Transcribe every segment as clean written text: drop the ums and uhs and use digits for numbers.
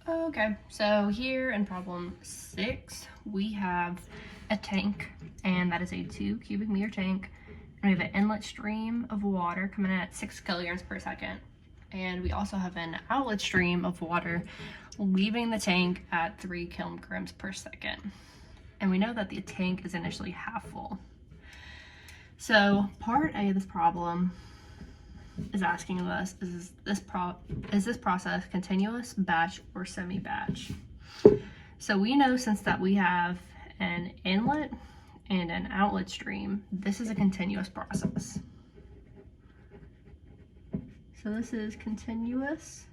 Okay, so here in problem 6, we have a tank, and that is a 2 cubic meter tank. And we have an inlet stream of water coming in at 6 kilograms per second. And we also have an outlet stream of water leaving the tank at 3 kilograms per second. And we know that the tank is initially half full. So part A of this problem is asking us, is this process continuous, batch, or semi-batch? So we know, since that we have an inlet and an outlet stream, this is a continuous process. So this is continuous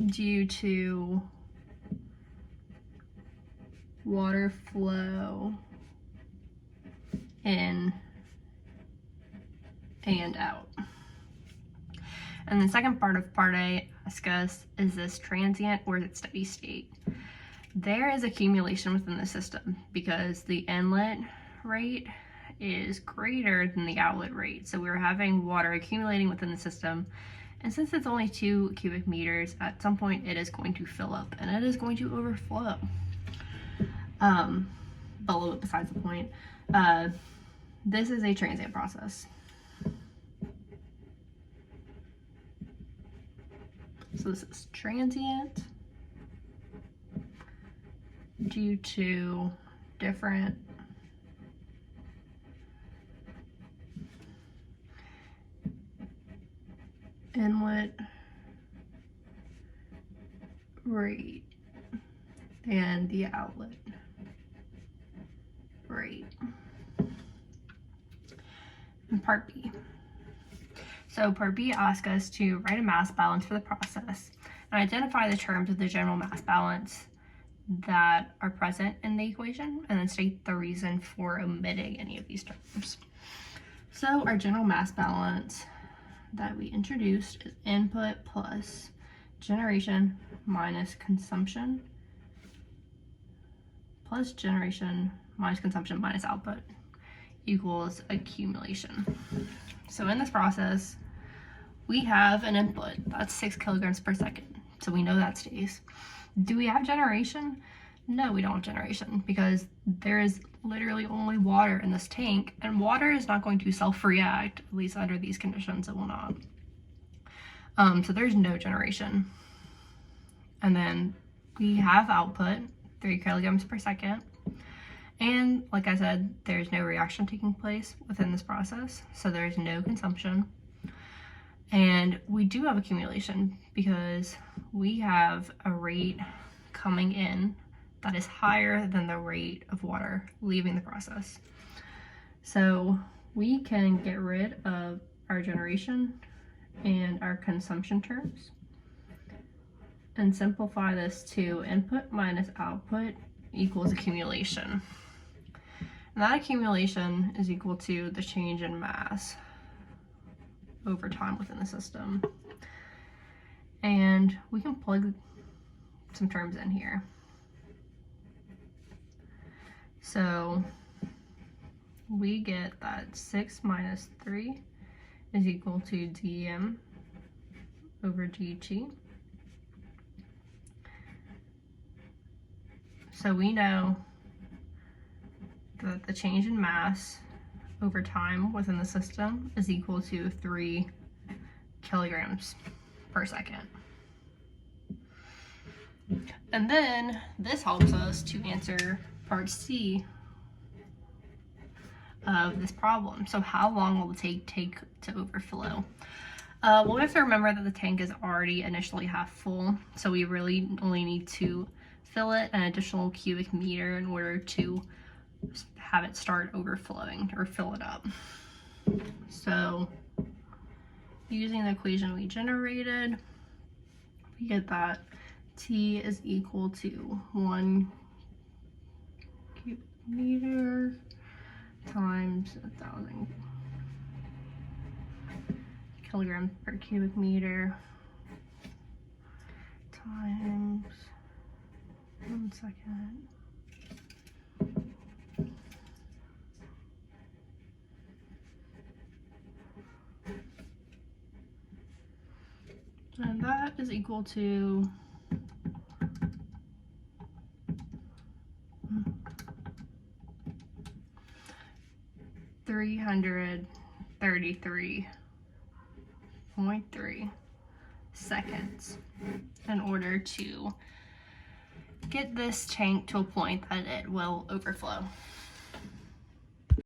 due to water flow in and out. And the second part of part A asks us, is this transient or is it steady state? There is accumulation within the system because the inlet rate is greater than the outlet rate. So we're having water accumulating within the system. And since it's only 2 cubic meters, at some point it is going to fill up and it is going to overflow. But a little bit besides the point. This is a transient process. So this is transient due to different inlet rate and the outlet rate. And part B. So part B asks us to write a mass balance for the process and identify the terms of the general mass balance that are present in the equation, and then state the reason for omitting any of these terms. So our general mass balance that we introduced is input plus generation minus consumption plus generation minus consumption minus output equals accumulation. So in this process, we have an input that's 6 kilograms per second. So we know that stays. Do we have generation? No, we don't have generation because there is literally only water in this tank, and water is not going to self-react, at least under these conditions it will not. So there's no generation. And then we have output, 3 kilograms per second. And like I said, there's no reaction taking place within this process, so there's no consumption. And we do have accumulation because we have a rate coming in that is higher than the rate of water leaving the process. So we can get rid of our generation and our consumption terms and simplify this to input minus output equals accumulation. And that accumulation is equal to the change in mass over time within the system. And we can plug some terms in here. So we get that 6 minus 3 is equal to dm over dt. So we know that the change in mass over time within the system is equal to 3 kilograms per second. And then this helps us to answer part C of this problem. So how long will the tank take to overflow? Well, we have to remember that the tank is already initially half full, so we really only need to fill it an additional cubic meter in order to have it start overflowing or fill it up. So using the equation we generated, we get that T is equal to 1 cubic meter times 1,000 kilograms per cubic meter times, 1 second, And that is equal to 333.3 seconds in order to get this tank to a point that it will overflow.